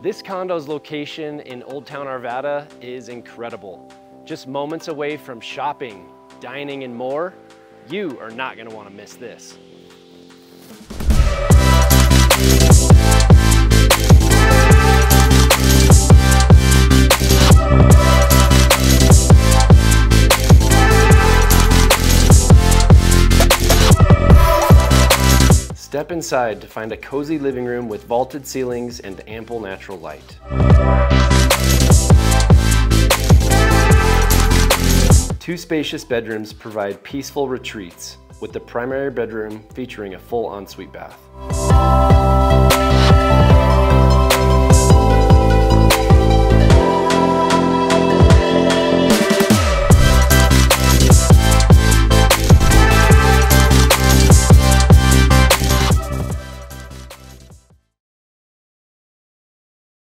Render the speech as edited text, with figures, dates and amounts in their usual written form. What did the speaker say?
This condo's location in Old Town Arvada is incredible. Just moments away from shopping, dining, and more. You are not going to want to miss this. Step inside to find a cozy living room with vaulted ceilings and ample natural light. Two spacious bedrooms provide peaceful retreats, with the primary bedroom featuring a full ensuite bath.